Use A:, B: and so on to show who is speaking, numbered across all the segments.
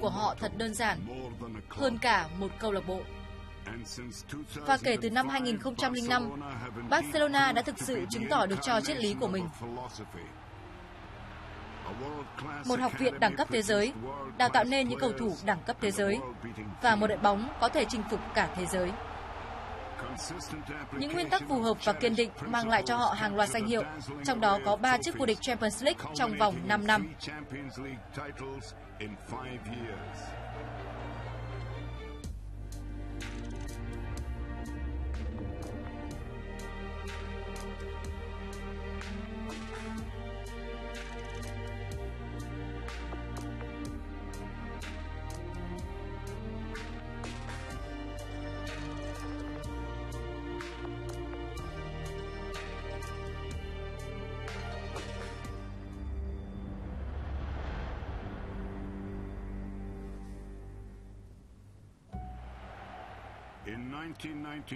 A: của họ thật đơn giản, hơn cả một câu lạc bộ. Và kể từ năm 2005, Barcelona đã thực sự chứng tỏ được cho triết lý của mình. Một học viện đẳng cấp thế giới, đào tạo nên những cầu thủ đẳng cấp thế giới, và một đội bóng có thể chinh phục cả thế giới. Những nguyên tắc phù hợp và kiên định mang lại cho họ hàng loạt danh hiệu, trong đó có 3 chức vô địch Champions League trong vòng 5 năm.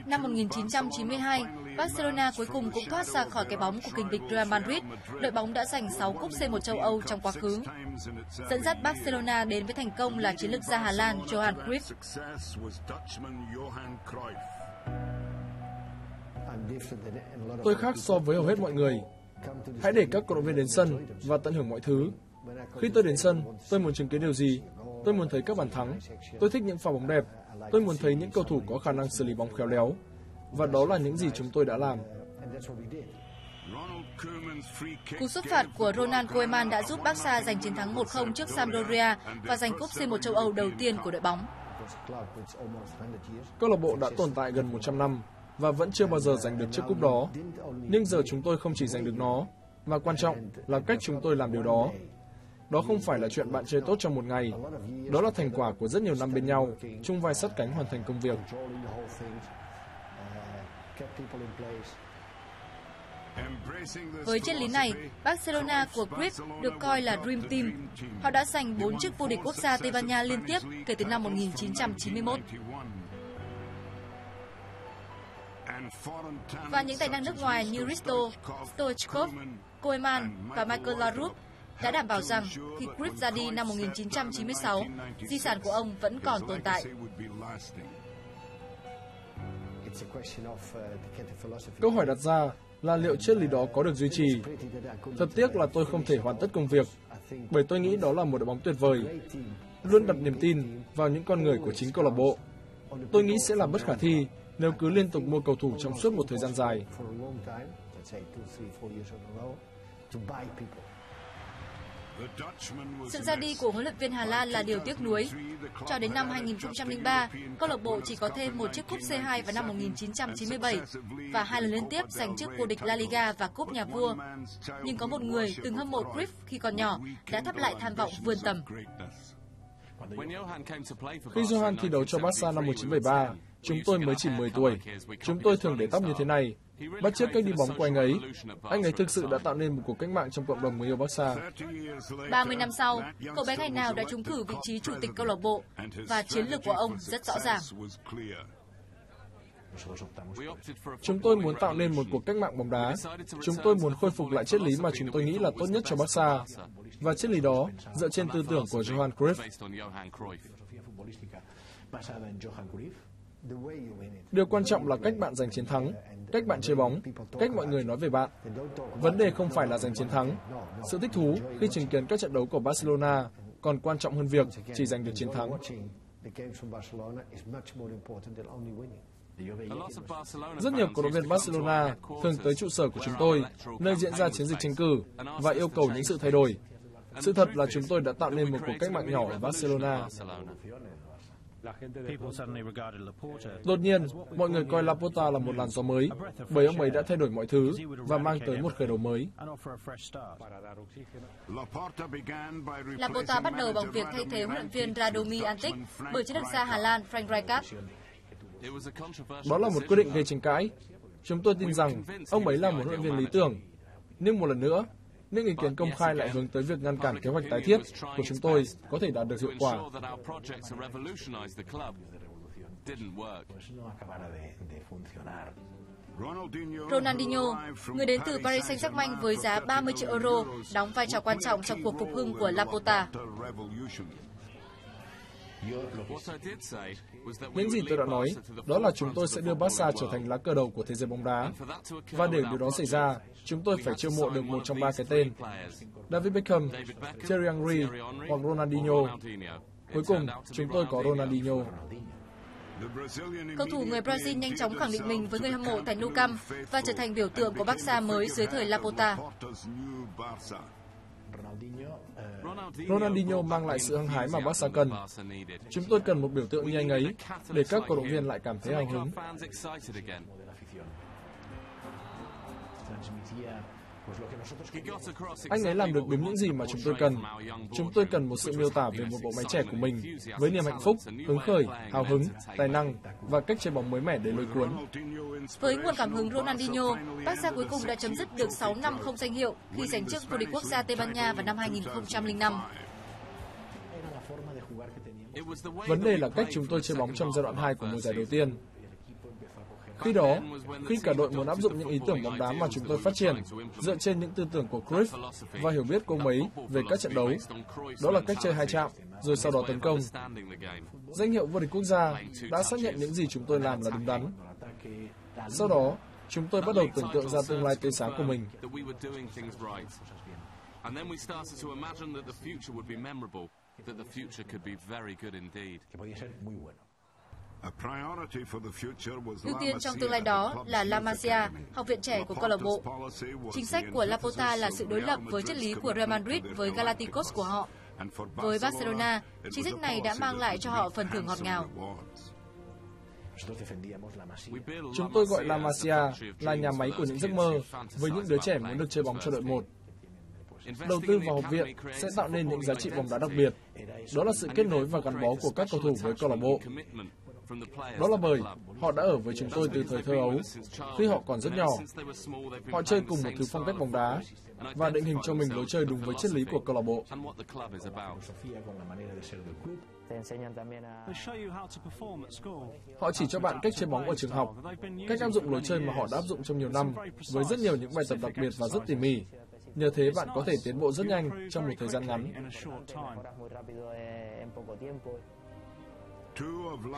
A: Năm 1992, Barcelona cuối cùng cũng thoát ra khỏi cái bóng của kình địch Real Madrid. Đội bóng đã giành 6 cúp C1 châu Âu trong quá khứ. Dẫn dắt Barcelona đến với thành công là chiến lược gia Hà Lan Johan Cruyff.
B: Tôi khác so với hầu hết mọi người. Hãy để các cổ động viên đến sân và tận hưởng mọi thứ. Khi tôi đến sân, tôi muốn chứng kiến điều gì? Tôi muốn thấy các bàn thắng. Tôi thích những pha bóng đẹp. Tôi muốn thấy những cầu thủ có khả năng xử lý bóng khéo léo. Và đó là những gì chúng tôi đã làm.
A: Cú sút phạt của Ronald Koeman đã giúp Barca giành chiến thắng 1-0 trước Sampdoria và giành cúp C1 châu Âu đầu tiên của đội bóng.
B: Câu lạc bộ đã tồn tại gần 100 năm và vẫn chưa bao giờ giành được chiếc cúp đó. Nhưng giờ chúng tôi không chỉ giành được nó, mà quan trọng là cách chúng tôi làm điều đó. Đó không phải là chuyện bạn chơi tốt trong một ngày. Đó là thành quả của rất nhiều năm bên nhau, chung vai sát cánh hoàn thành công việc.
A: Với triết lý này, Barcelona của Cruyff được coi là Dream Team. Họ đã giành 4 chức vô địch quốc gia Tây Ban Nha liên tiếp kể từ năm 1991. Và những tài năng nước ngoài như Risto, Stoichkov, Koeman và Michael Laudrup đã đảm bảo rằng khi Cruyff ra đi năm 1996, di sản của ông vẫn còn tồn tại.
B: Câu hỏi đặt ra là liệu triết lý đó có được duy trì? Thật tiếc là tôi không thể hoàn tất công việc, bởi tôi nghĩ đó là một đội bóng tuyệt vời, luôn đặt niềm tin vào những con người của chính câu lạc bộ. Tôi nghĩ sẽ là bất khả thi nếu cứ liên tục mua cầu thủ trong suốt một thời gian dài.
A: Sự ra đi của huấn luyện viên Hà Lan là điều tiếc nuối. Cho đến năm 2003, câu lạc bộ chỉ có thêm một chiếc cúp C2 vào năm 1997 và 2 lần liên tiếp giành chức vô địch La Liga và cúp nhà vua. Nhưng có một người từng hâm mộ Cruyff khi còn nhỏ đã thắp lại tham vọng vươn tầm.
B: Khi Johan thi đấu cho Barca năm 1973, chúng tôi mới chỉ 10 tuổi. Chúng tôi thường để tóc như thế này, bắt chước cách đi bóng của anh ấy. Anh ấy thực sự đã tạo nên một cuộc cách mạng trong cộng đồng người yêu Barca.
A: 30 năm sau, cậu bé ngày nào đã trúng cử vị trí chủ tịch câu lạc bộ và chiến lược của ông rất rõ ràng.
B: Chúng tôi muốn tạo nên một cuộc cách mạng bóng đá. Chúng tôi muốn khôi phục lại triết lý mà chúng tôi nghĩ là tốt nhất cho Barca. Và triết lý đó dựa trên tư tưởng của Johan Cruyff. Điều quan trọng là cách bạn giành chiến thắng, cách bạn chơi bóng, cách mọi người nói về bạn. Vấn đề không phải là giành chiến thắng. Sự thích thú khi chứng kiến các trận đấu của Barcelona còn quan trọng hơn việc chỉ giành được chiến thắng. Rất nhiều cổ động viên Barcelona thường tới trụ sở của chúng tôi, nơi diễn ra chiến dịch tranh cử, và yêu cầu những sự thay đổi. Sự thật là chúng tôi đã tạo nên một cuộc cách mạng nhỏ ở Barcelona. Đột nhiên, mọi người coi Laporta là một làn gió mới, bởi ông ấy đã thay đổi mọi thứ và mang tới một khởi đầu mới.
A: Laporta bắt đầu bằng việc thay thế huấn luyện viên Radomir Antic bởi chiến lược gia Hà Lan Frank Rijkaard.
B: Đó là một quyết định gây tranh cãi. Chúng tôi tin rằng ông ấy là một huấn luyện viên lý tưởng. Nhưng một lần nữa, những ý kiến công khai lại hướng tới việc ngăn cản kế hoạch tái thiết của chúng tôi có thể đạt được hiệu quả.
A: Ronaldinho, người đến từ Paris Saint-Germain với giá 30 triệu euro, đóng vai trò quan trọng trong cuộc phục hưng của Laporta.
B: Những gì tôi đã nói, đó là chúng tôi sẽ đưa Barca trở thành lá cờ đầu của thế giới bóng đá. Và để điều đó xảy ra, chúng tôi phải chiêu mộ được một trong ba cái tên: David Beckham, Thierry Henry hoặc Ronaldinho. Cuối cùng, chúng tôi có Ronaldinho.
A: Cầu thủ người Brazil nhanh chóng khẳng định mình với người hâm mộ tại Nou Camp và trở thành biểu tượng của Barca mới dưới thời Laporta.
B: Ronaldinho mang lại sự hăng hái mà Barca cần. Chúng tôi cần một biểu tượng như anh ấy để các cổ động viên lại cảm thấy hào hứng. Anh ấy làm được đúng những gì mà chúng tôi cần. Chúng tôi cần một sự miêu tả về một bộ máy trẻ của mình, với niềm hạnh phúc, hứng khởi, hào hứng, tài năng và cách chơi bóng mới mẻ để lôi cuốn.
A: Với nguồn cảm hứng Ronaldinho, Barca cuối cùng đã chấm dứt được 6 năm không danh hiệu khi giành chức vô địch quốc gia Tây Ban Nha vào năm 2005.
B: Vấn đề là cách chúng tôi chơi bóng trong giai đoạn 2 của mùa giải đầu tiên. Khi đó, khi cả đội muốn áp dụng những ý tưởng bóng đá mà chúng tôi phát triển, dựa trên những tư tưởng của Cruyff và hiểu biết của ông ấy về các trận đấu, đó là cách chơi hai chạm, rồi sau đó tấn công. Danh hiệu vô địch quốc gia đã xác nhận những gì chúng tôi làm là đúng đắn. Sau đó, chúng tôi bắt đầu tưởng tượng ra tương lai tươi sáng của mình.
A: Ưu tiên trong tương lai đó là La Masia, học viện trẻ của câu lạc bộ. Chính sách của Laporta là sự đối lập với triết lý của Real Madrid với Galacticos của họ. Với Barcelona, chính sách này đã mang lại cho họ phần thưởng ngọt ngào.
B: Chúng tôi gọi La Masia là nhà máy của những giấc mơ, với những đứa trẻ muốn được chơi bóng cho đội một. Đầu tư vào học viện sẽ tạo nên những giá trị bóng đá đặc biệt. Đó là sự kết nối và gắn bó của các cầu thủ với câu lạc bộ. Đó là bởi họ đã ở với chúng tôi từ thời thơ ấu, khi họ còn rất nhỏ. Họ chơi cùng một thứ phong cách bóng đá và định hình cho mình lối chơi đúng với triết lý của câu lạc bộ. Họ chỉ cho bạn cách chơi bóng ở trường học, cách áp dụng lối chơi mà họ đã áp dụng trong nhiều năm, với rất nhiều những bài tập đặc biệt và rất tỉ mỉ. Nhờ thế bạn có thể tiến bộ rất nhanh trong một thời gian ngắn.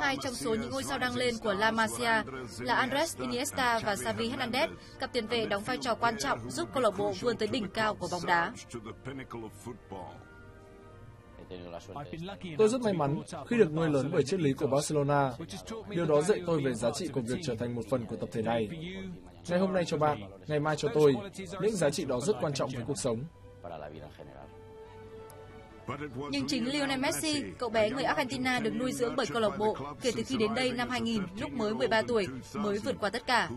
A: Hai trong số những ngôi sao đăng lên của La Masia là Andres Iniesta và Xavi Hernandez, cặp tiền vệ đóng vai trò quan trọng giúp câu lạc bộ vươn tới đỉnh cao của bóng đá.
B: Tôi rất may mắn khi được nuôi lớn bởi triết lý của Barcelona. Điều đó dạy tôi về giá trị của việc trở thành một phần của tập thể này. Ngày hôm nay cho bạn, ngày mai cho tôi, những giá trị đó rất quan trọng với cuộc sống.
A: Nhưng chính Lionel Messi, cậu bé người Argentina được nuôi dưỡng bởi câu lạc bộ kể từ khi đến đây năm 2000, lúc mới 13 tuổi, mới vượt qua tất cả.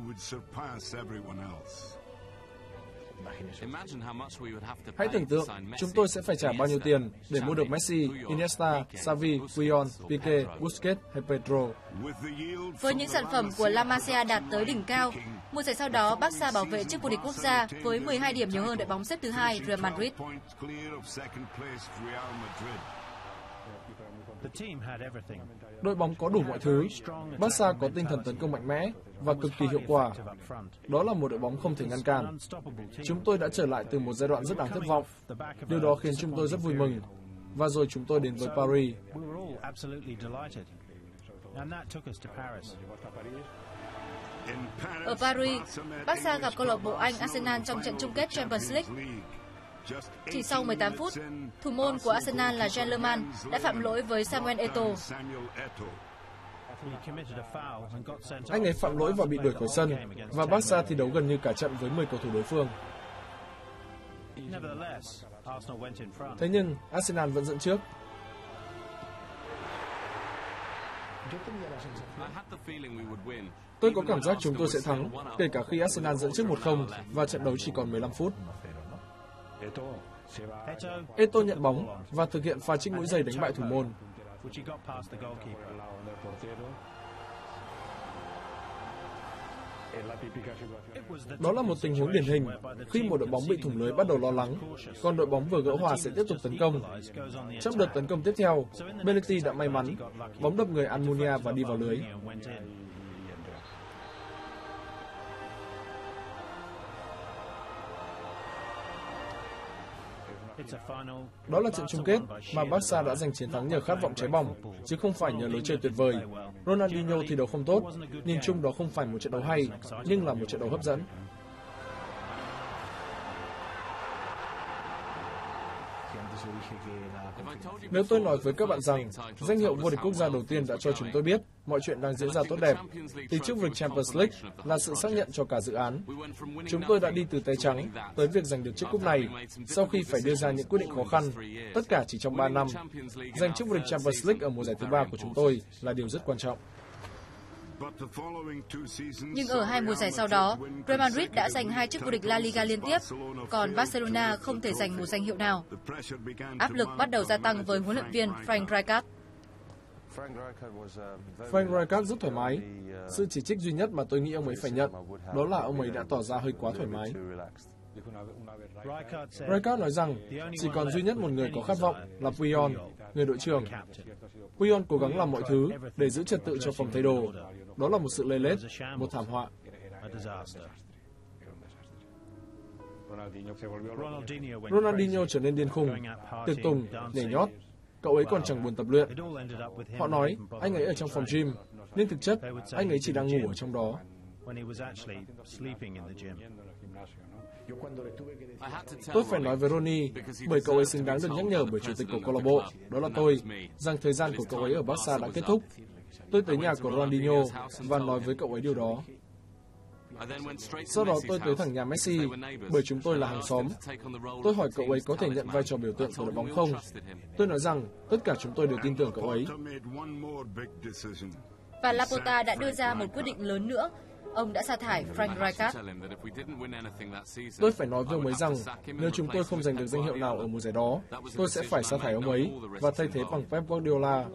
B: Hãy tưởng tượng, chúng tôi sẽ phải trả bao nhiêu tiền để mua được Messi, Iniesta, Xavi, Puyol, Pique, Busquets hay Pedro.
A: Với những sản phẩm của La Masia đạt tới đỉnh cao, mùa giải sau đó Barca bảo vệ chức vô địch quốc gia với 12 điểm nhiều hơn đội bóng xếp thứ hai Real Madrid.
B: Đội bóng có đủ mọi thứ. Barca có tinh thần tấn công mạnh mẽ và cực kỳ hiệu quả. Đó là một đội bóng không thể ngăn cản. Chúng tôi đã trở lại từ một giai đoạn rất đáng thất vọng. Điều đó khiến chúng tôi rất vui mừng. Và rồi chúng tôi đến với Paris.
A: Ở Paris, Barca gặp câu lạc bộ Anh Arsenal trong trận chung kết Champions League. Chỉ sau 18 phút, thủ môn của Arsenal là Jean Lerman đã phạm lỗi với Samuel Eto'o.
B: Anh ấy phạm lỗi và bị đuổi khỏi sân, và Barca thi đấu gần như cả trận với 10 cầu thủ đối phương. Thế nhưng, Arsenal vẫn dẫn trước. Tôi có cảm giác chúng tôi sẽ thắng, kể cả khi Arsenal dẫn trước 1-0 và trận đấu chỉ còn 15 phút. Eto'o nhận bóng và thực hiện pha trích mũi giày đánh bại thủ môn. Đó là một tình huống điển hình khi một đội bóng bị thủng lưới bắt đầu lo lắng, còn đội bóng vừa gỡ hòa sẽ tiếp tục tấn công. Trong đợt tấn công tiếp theo, Belletti đã may mắn, bóng đập người Almunia và đi vào lưới. Đó là trận chung kết mà Barca đã giành chiến thắng nhờ khát vọng cháy bỏng, chứ không phải nhờ lối chơi tuyệt vời. Ronaldinho thi đấu không tốt, nhìn chung đó không phải một trận đấu hay, nhưng là một trận đấu hấp dẫn. Nếu tôi nói với các bạn rằng danh hiệu vô địch quốc gia đầu tiên đã cho chúng tôi biết mọi chuyện đang diễn ra tốt đẹp, thì chức vô địch Champions League là sự xác nhận cho cả dự án. Chúng tôi đã đi từ tay trắng tới việc giành được chiếc cúp này sau khi phải đưa ra những quyết định khó khăn, tất cả chỉ trong 3 năm. Giành chức vô địch Champions League ở mùa giải thứ 3 của chúng tôi là điều rất quan trọng.
A: Nhưng ở 2 mùa giải sau đó, Real Madrid đã giành 2 chức vô địch La Liga liên tiếp, còn Barcelona không thể giành một danh hiệu nào. Áp lực bắt đầu gia tăng với huấn luyện viên Frank Rijkaard.
B: Frank Rijkaard rất thoải mái. Sự chỉ trích duy nhất mà tôi nghĩ ông ấy phải nhận, đó là ông ấy đã tỏ ra hơi quá thoải mái. Rijkaard nói rằng chỉ còn duy nhất một người có khát vọng là ViE, người đội trưởng. ViE cố gắng làm mọi thứ để giữ trật tự cho phòng thay đồ. Đó là một sự lê lết, một thảm họa. Ronaldinho trở nên điên khùng, tiệc tùng, nhảy nhót. Cậu ấy còn chẳng buồn tập luyện. Họ nói anh ấy ở trong phòng gym, nhưng thực chất anh ấy chỉ đang ngủ ở trong đó. Tôi phải nói với Ronnie, bởi cậu ấy xứng đáng được nhắc nhở bởi chủ tịch của câu lạc bộ, đó là tôi, rằng thời gian của cậu ấy ở Barca đã kết thúc. Tôi tới nhà của Ronaldinho và nói với cậu ấy điều đó. Sau đó tôi tới thẳng nhà Messi, bởi chúng tôi là hàng xóm. Tôi hỏi cậu ấy có thể nhận vai trò biểu tượng của đội bóng không? Tôi nói rằng tất cả chúng tôi đều tin tưởng cậu ấy.
A: Và Laporta đã đưa ra một quyết định lớn nữa. Ông đã sa thải Frank Rijkaard.
B: Tôi phải nói với ông ấy rằng nếu chúng tôi không giành được danh hiệu nào ở mùa giải đó, tôi sẽ phải sa thải ông ấy và thay thế bằng Pep Guardiola.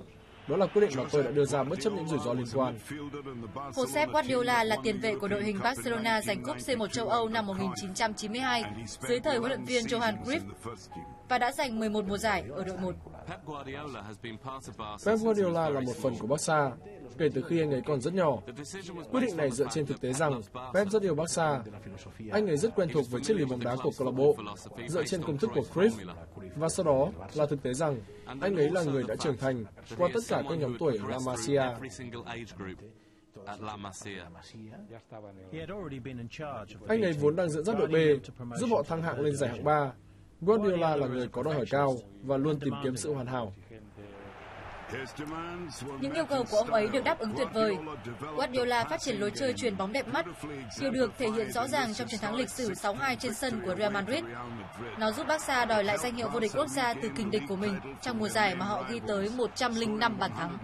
B: Đó là quyết định mà tôi đã đưa ra bất chấp những rủi ro liên quan.
A: Josep Guardiola là tiền vệ của đội hình Barcelona giành cúp C1 châu Âu năm 1992 dưới thời huấn luyện viên Johan Cruyff và đã giành 11 mùa giải ở đội 1.
B: Pep Guardiola là một phần của Barca kể từ khi anh ấy còn rất nhỏ. Quyết định này dựa trên thực tế rằng Pep rất yêu Barca. Anh ấy rất quen thuộc với triết lý bóng đá của câu lạc bộ, dựa trên công thức của Cruyff. Và sau đó là thực tế rằng anh ấy là người đã trưởng thành qua tất cả các nhóm tuổi ở La Masia. Anh ấy vốn đang dẫn dắt đội B, giúp họ thăng hạng lên giải hạng 3. Guardiola là người có đòi hỏi cao và luôn tìm kiếm sự hoàn hảo.
A: Những yêu cầu của ông ấy được đáp ứng tuyệt vời. Guardiola phát triển lối chơi chuyền bóng đẹp mắt, điều được thể hiện rõ ràng trong chiến thắng lịch sử 6-2 trên sân của Real Madrid. Nó giúp Barca đòi lại danh hiệu vô địch quốc gia từ kình địch của mình trong mùa giải mà họ ghi tới 105 bàn thắng.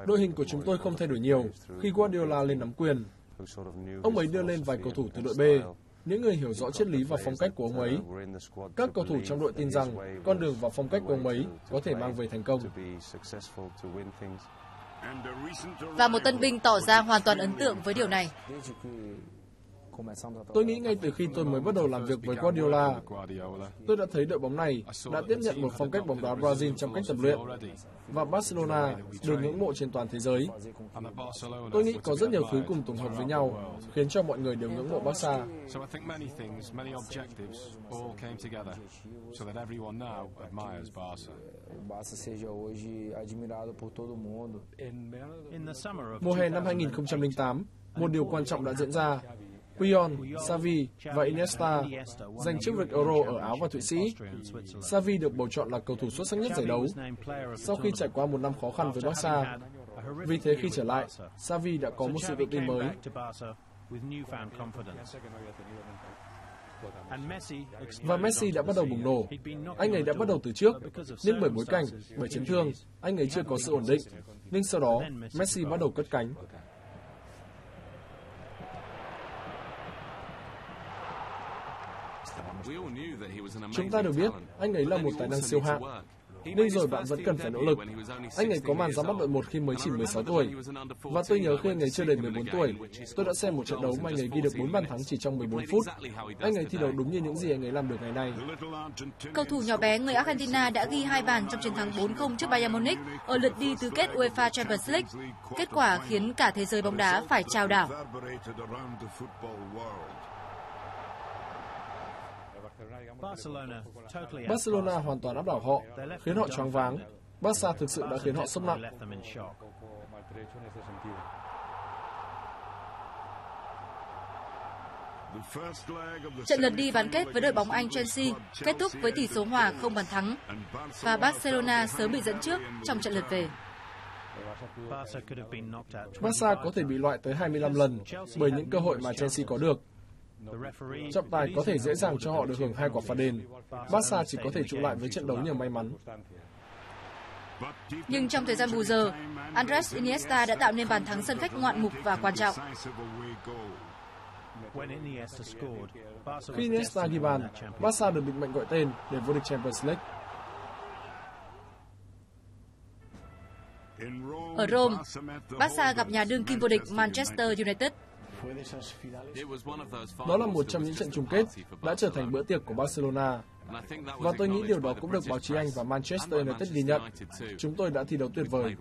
B: Đội hình của chúng tôi không thay đổi nhiều khi Guardiola lên nắm quyền. Ông ấy đưa lên vài cầu thủ từ đội B, những người hiểu rõ triết lý và phong cách của ông ấy. Các cầu thủ trong đội tin rằng con đường và phong cách của ông ấy có thể mang về thành công.
A: Và một tân binh tỏ ra hoàn toàn ấn tượng với điều này.
B: Tôi nghĩ ngay từ khi tôi mới bắt đầu làm việc với Guardiola, tôi đã thấy đội bóng này đã tiếp nhận một phong cách bóng đá Brazil trong cách tập luyện, và Barcelona được ngưỡng mộ trên toàn thế giới. Tôi nghĩ có rất nhiều thứ cùng tổng hợp với nhau, khiến cho mọi người đều ngưỡng mộ Barca. Mùa hè năm 2008, một điều quan trọng đã diễn ra. Puyol, Xavi và Iniesta giành chức vô địch Euro ở Áo và Thụy Sĩ. Xavi được bầu chọn là cầu thủ xuất sắc nhất giải đấu sau khi trải qua một năm khó khăn với Barca. Vì thế khi trở lại, Xavi đã có một sự tự tin mới. Và Messi đã bắt đầu bùng nổ. Anh ấy đã bắt đầu từ trước, nhưng bởi bối cảnh, bởi chấn thương, anh ấy chưa có sự ổn định. Nhưng sau đó, Messi bắt đầu cất cánh. Chúng ta đều biết anh ấy là một tài năng siêu hạng. Nhưng rồi bạn vẫn cần phải nỗ lực. Anh ấy có màn ra mắt đội 1 khi mới chỉ 16 tuổi. Và tôi nhớ khi anh ấy chưa đầy 14 tuổi, tôi đã xem một trận đấu mà anh ấy ghi được 4 bàn thắng chỉ trong 14 phút. Anh ấy thi đấu đúng như những gì anh ấy làm được ngày nay.
A: Cầu thủ nhỏ bé người Argentina đã ghi 2 bàn trong chiến thắng 4-0 trước Bayern Munich ở lượt đi tứ kết UEFA Champions League. Kết quả khiến cả thế giới bóng đá phải chao đảo.
B: Barcelona hoàn toàn áp đảo họ, khiến họ choáng váng. Barca thực sự đã khiến họ sốc nặng.
A: Trận lượt đi bán kết với đội bóng Anh Chelsea kết thúc với tỷ số hòa không bàn thắng và Barcelona sớm bị dẫn trước trong trận lượt về.
B: Barca có thể bị loại tới 25 lần bởi những cơ hội mà Chelsea có được. Trọng tài có thể dễ dàng cho họ được hưởng 2 quả phạt đền. Barca chỉ có thể trụ lại với trận đấu nhờ may mắn.
A: Nhưng trong thời gian bù giờ, Andres Iniesta đã tạo nên bàn thắng sân khách ngoạn mục và quan trọng.
B: Khi Iniesta ghi bàn, Barca được định mệnh gọi tên để vô địch Champions League.
A: Ở Rome, Barca gặp nhà đương kim vô địch Manchester United.
B: Đó là một trong những trận chung kết đã trở thành bữa tiệc của Barcelona. Và tôi nghĩ điều đó cũng được báo chí Anh và Manchester United ghi nhận. Chúng tôi đã thi đấu tuyệt vời.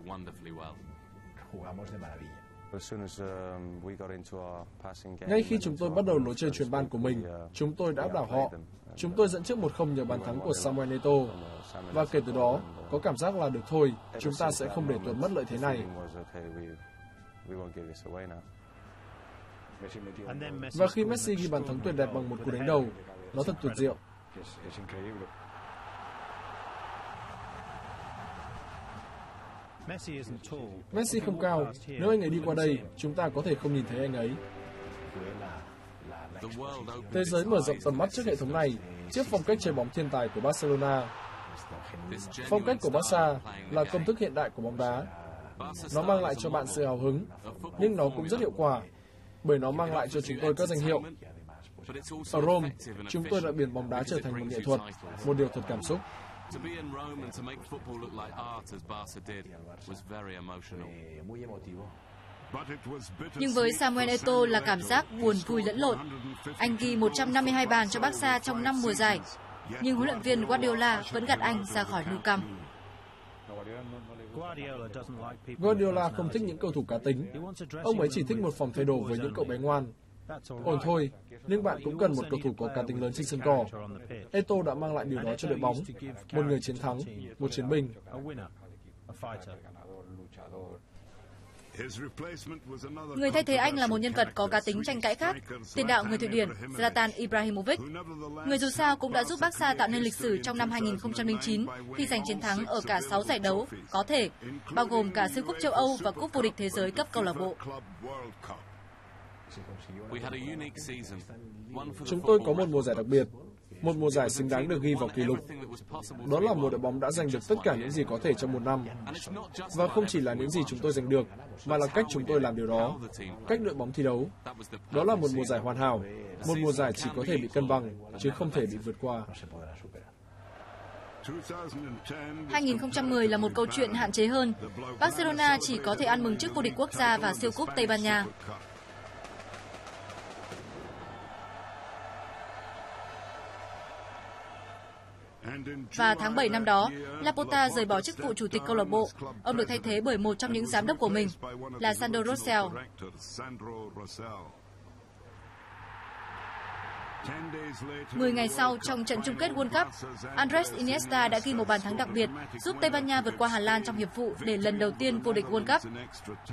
B: Ngay khi chúng tôi bắt đầu lối chơi chuyền ban của mình, chúng tôi đã áp đảo họ. Chúng tôi dẫn trước 1-0 nhờ bàn thắng của Samuel Eto'o. Và kể từ đó, có cảm giác là được thôi, chúng ta sẽ không để tuột mất lợi thế này. Và khi Messi ghi bàn thắng tuyệt đẹp bằng một cú đánh đầu, nó thật tuyệt diệu. Messi không cao, nếu anh ấy đi qua đây, chúng ta có thể không nhìn thấy anh ấy. Thế giới mở rộng tầm mắt trước hệ thống này, trước phong cách chơi bóng thiên tài của Barcelona. Phong cách của Barca là công thức hiện đại của bóng đá. Nó mang lại cho bạn sự hào hứng, nhưng nó cũng rất hiệu quả, bởi nó mang lại cho chúng tôi các danh hiệu. Ở Rome, chúng tôi đã biến bóng đá trở thành một nghệ thuật, một điều thật cảm xúc.
A: Nhưng với Samuel Eto'o là cảm giác buồn vui lẫn lộn. Anh ghi 152 bàn cho Barca trong 5 mùa giải, nhưng huấn luyện viên Guardiola vẫn gạt anh ra khỏi Nou Camp.
B: Guardiola không thích những cầu thủ cá tính. Ông ấy chỉ thích một phòng thay đồ với những cậu bé ngoan. Ổn thôi, nhưng bạn cũng cần một cầu thủ có cá tính lớn trên sân cỏ. Eto'o đã mang lại điều đó cho đội bóng. Một người chiến thắng, một chiến binh.
A: Người thay thế anh là một nhân vật có cá tính tranh cãi khác, tiền đạo người Thụy Điển Zlatan Ibrahimovic. Người dù sao cũng đã giúp Barca tạo nên lịch sử trong năm 2009 khi giành chiến thắng ở cả 6 giải đấu có thể, bao gồm cả siêu cúp châu Âu và cúp vô địch thế giới cấp câu lạc bộ.
B: Chúng tôi có một mùa giải đặc biệt, một mùa giải xứng đáng được ghi vào kỷ lục. Đó là một đội bóng đã giành được tất cả những gì có thể trong một năm. Và không chỉ là những gì chúng tôi giành được, mà là cách chúng tôi làm điều đó, cách đội bóng thi đấu. Đó là một mùa giải hoàn hảo, một mùa giải chỉ có thể bị cân bằng, chứ không thể bị vượt qua.
A: 2010 là một câu chuyện hạn chế hơn. Barcelona chỉ có thể ăn mừng chức vô địch quốc gia và siêu cúp Tây Ban Nha. Và tháng 7 năm đó, Laporta rời bỏ chức vụ chủ tịch câu lạc bộ. Ông được thay thế bởi một trong những giám đốc của mình, là Sandro Rosell. 10 ngày sau, trong trận chung kết World Cup, Andres Iniesta đã ghi một bàn thắng đặc biệt, giúp Tây Ban Nha vượt qua Hà Lan trong hiệp phụ để lần đầu tiên vô địch World Cup.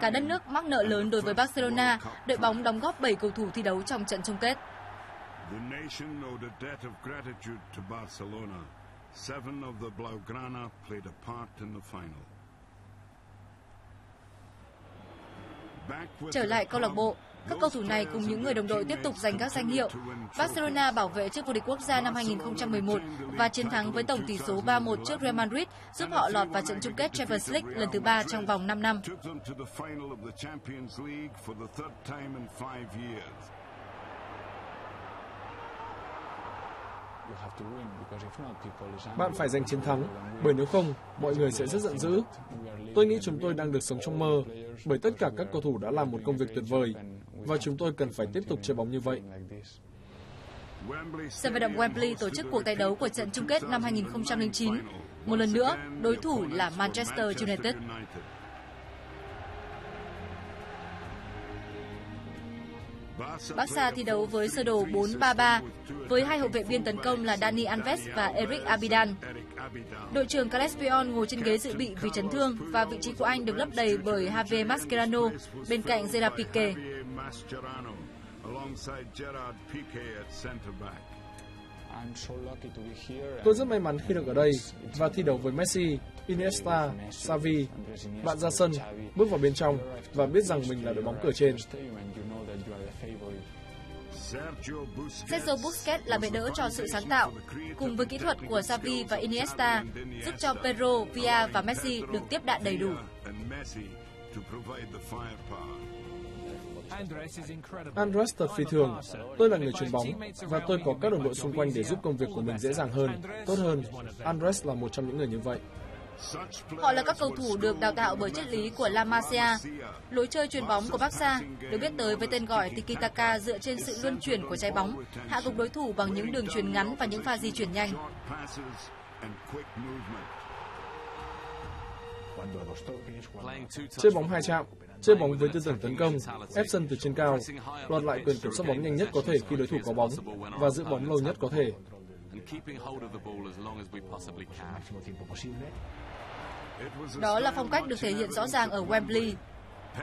A: Cả đất nước mắc nợ lớn đối với Barcelona, đội bóng đóng góp 7 cầu thủ thi đấu trong trận chung kết.
C: The nation owed a debt of gratitude to Barcelona. 7 of the Blaugrana played a part in the final.
A: Trở lại câu lạc bộ, các cầu thủ này cùng những người đồng đội tiếp tục giành các danh hiệu. Barcelona bảo vệ chức vô địch quốc gia năm 2011 và chiến thắng với tổng tỷ số 3-1 trước Real Madrid giúp họ lọt vào trận chung kết Champions League lần thứ 3 trong vòng 5 năm.
B: Bạn phải giành chiến thắng, bởi nếu không, mọi người sẽ rất giận dữ. Tôi nghĩ chúng tôi đang được sống trong mơ, bởi tất cả các cầu thủ đã làm một công việc tuyệt vời, và chúng tôi cần phải tiếp tục chơi bóng như vậy.
A: Sân vận động Wembley tổ chức cuộc tái đấu của trận chung kết năm 2009. Một lần nữa, đối thủ là Manchester United. Barca thi đấu với sơ đồ 4-3-3, với hai hậu vệ biên tấn công là Dani Alves và Eric Abidal. Đội trưởng Carles Puyol ngồi trên ghế dự bị vì chấn thương và vị trí của anh được lấp đầy bởi Javier Mascherano bên cạnh Gerard Piqué.
B: Tôi rất may mắn khi được ở đây và thi đấu với Messi, Iniesta, Xavi. Bạn ra sân, bước vào bên trong và biết rằng mình là đội bóng cửa trên.
A: Sergio Busquets là bệ đỡ cho sự sáng tạo, cùng với kỹ thuật của Xavi và Iniesta, giúp cho Pedro, ViE và Messi được tiếp đạn đầy đủ.
B: Andres thật phi thường. Tôi là người chuyền bóng và tôi có các đồng đội xung quanh để giúp công việc của mình dễ dàng hơn, tốt hơn. Andres là một trong những người như vậy.
A: Họ là các cầu thủ được đào tạo bởi triết lý của La Masia. Lối chơi chuyền bóng của Barca được biết tới với tên gọi Tiki-taka dựa trên sự luân chuyển của trái bóng, hạ gục đối thủ bằng những đường chuyền ngắn và những pha di chuyển nhanh.
B: Chơi bóng hai chạm, chơi bóng với tư tưởng tấn công, ép sân từ trên cao, đoạt lại quyền kiểm soát bóng nhanh nhất có thể khi đối thủ có bóng và giữ bóng lâu nhất có thể.
A: Đó là phong cách được thể hiện rõ ràng ở Wembley.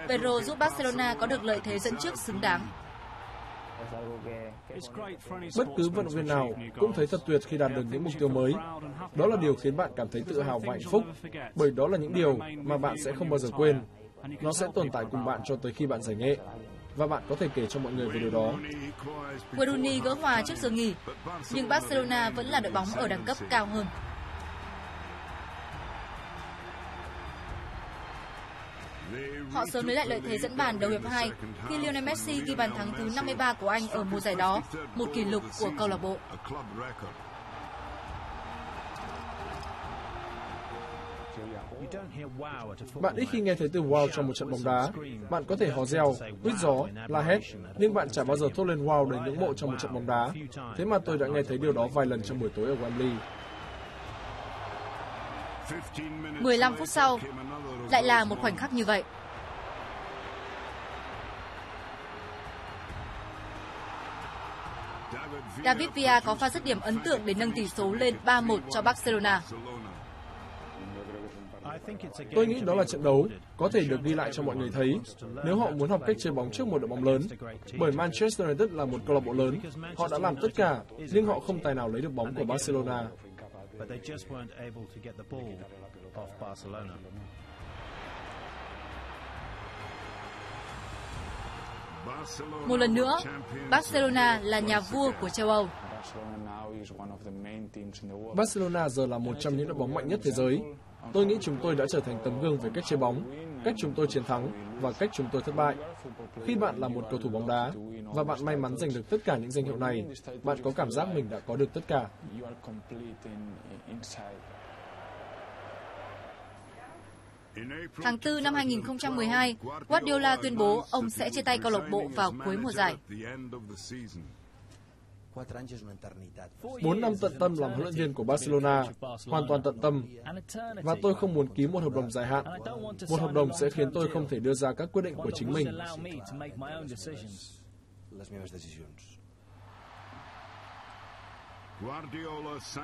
A: Pedro giúp Barcelona có được lợi thế dẫn trước xứng đáng.
B: Bất cứ vận động viên nào cũng thấy thật tuyệt khi đạt được những mục tiêu mới. Đó là điều khiến bạn cảm thấy tự hào và hạnh phúc, bởi đó là những điều mà bạn sẽ không bao giờ quên. Nó sẽ tồn tại cùng bạn cho tới khi bạn giải nghệ, và bạn có thể kể cho mọi người về điều đó.
A: Rooney gỡ hòa trước giờ nghỉ, nhưng Barcelona vẫn là đội bóng ở đẳng cấp cao hơn. Họ sớm lấy lại lợi thế dẫn bàn đầu hiệp 2 khi Lionel Messi ghi bàn thắng thứ 53 của anh ở mùa giải đó, một kỷ lục của câu lạc bộ.
B: Bạn ít khi nghe thấy từ wow trong một trận bóng đá. Bạn có thể hò reo, huýt gió, la hét, nhưng bạn chả bao giờ thốt lên wow đầy ngưỡng mộ trong một trận bóng đá. Thế mà tôi đã nghe thấy điều đó vài lần trong buổi tối ở Wembley.
A: 15 phút sau, lại là một khoảnh khắc như vậy. David ViE có pha dứt điểm ấn tượng để nâng tỷ số lên 3-1 cho Barcelona.
B: Tôi nghĩ đó là trận đấu có thể được ghi lại cho mọi người thấy nếu họ muốn học cách chơi bóng trước một đội bóng lớn. Bởi Manchester United là một câu lạc bộ lớn, họ đã làm tất cả, nhưng họ không tài nào lấy được bóng của Barcelona.
A: Một lần nữa, Barcelona là nhà vua của châu Âu.
B: Barcelona giờ là một trong những đội bóng mạnh nhất thế giới. Tôi nghĩ chúng tôi đã trở thành tấm gương về cách chơi bóng, cách chúng tôi chiến thắng và cách chúng tôi thất bại. Khi bạn là một cầu thủ bóng đá và bạn may mắn giành được tất cả những danh hiệu này, bạn có cảm giác mình đã có được tất cả.
A: Tháng 4 năm 2012, Guardiola tuyên bố ông sẽ chia tay câu lạc bộ vào cuối mùa giải.
B: 4 năm tận tâm làm huấn luyện viên của Barcelona, hoàn toàn tận tâm. Và tôi không muốn ký một hợp đồng dài hạn. Một hợp đồng sẽ khiến tôi không thể đưa ra các quyết định của chính mình.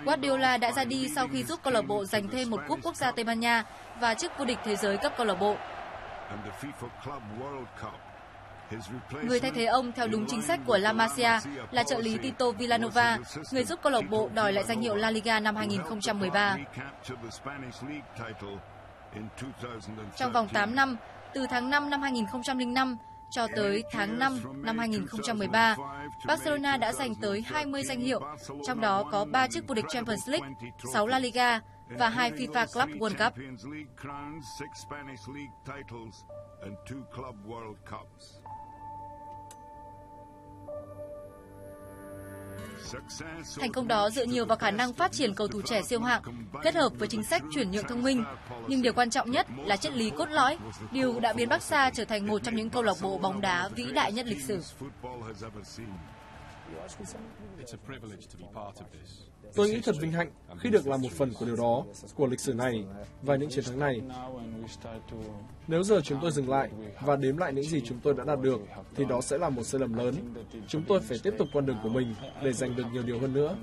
A: Guardiola đã ra đi sau khi giúp câu lạc bộ giành thêm một cúp quốc gia Tây Ban Nha và chức vô địch thế giới cấp câu lạc bộ. Người thay thế ông theo đúng chính sách của La Masia là trợ lý Tito Villanova, người giúp câu lạc bộ đòi lại danh hiệu La Liga năm 2013. Trong vòng 8 năm, từ tháng 5 năm 2005 cho tới tháng 5 năm 2013, Barcelona đã giành tới 20 danh hiệu, trong đó có 3 chức vô địch Champions League, 6 La Liga và 2 FIFA Club World Cup. Thành công đó dựa nhiều vào khả năng phát triển cầu thủ trẻ siêu hạng, kết hợp với chính sách chuyển nhượng thông minh. Nhưng điều quan trọng nhất là triết lý cốt lõi, điều đã biến Barca trở thành một trong những câu lạc bộ bóng đá vĩ đại nhất lịch sử.
B: Tôi nghĩ thật vinh hạnh khi được làm một phần của điều đó, của lịch sử này và những chiến thắng này. Nếu giờ chúng tôi dừng lại và đếm lại những gì chúng tôi đã đạt được, thì đó sẽ là một sai lầm lớn. Chúng tôi phải tiếp tục con đường của mình để giành được nhiều điều hơn nữa.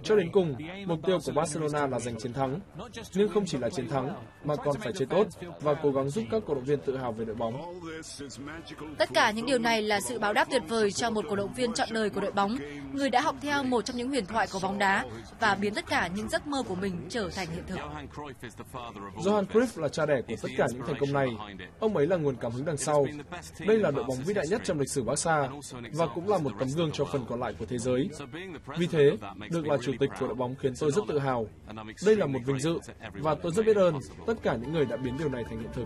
B: Cho đến cùng, mục tiêu của Barcelona là giành chiến thắng. Nhưng không chỉ là chiến thắng, mà còn phải chơi tốt và cố gắng giúp các cổ động viên tự hào về đội bóng.
A: Tất cả những điều này là sự báo đáp tuyệt vời cho một cổ động viên trọn đời của đội bóng, người đã học theo một trong những huyền thoại của bóng đá và biến tất cả những giấc mơ của mình trở thành hiện thực.
B: Johan Cruyff là cha đẻ của tất cả những thành công này. Ông ấy là nguồn cảm hứng đằng sau. Đây là đội bóng vĩ đại nhất trong lịch sử Barca và cũng là một tấm gương cho phần còn lại của thế giới. Vì thế, được là chủ tịch của đội bóng khiến tôi rất tự hào. Đây là một vinh dự và tôi rất biết ơn tất cả những người đã biến điều này thành hiện thực.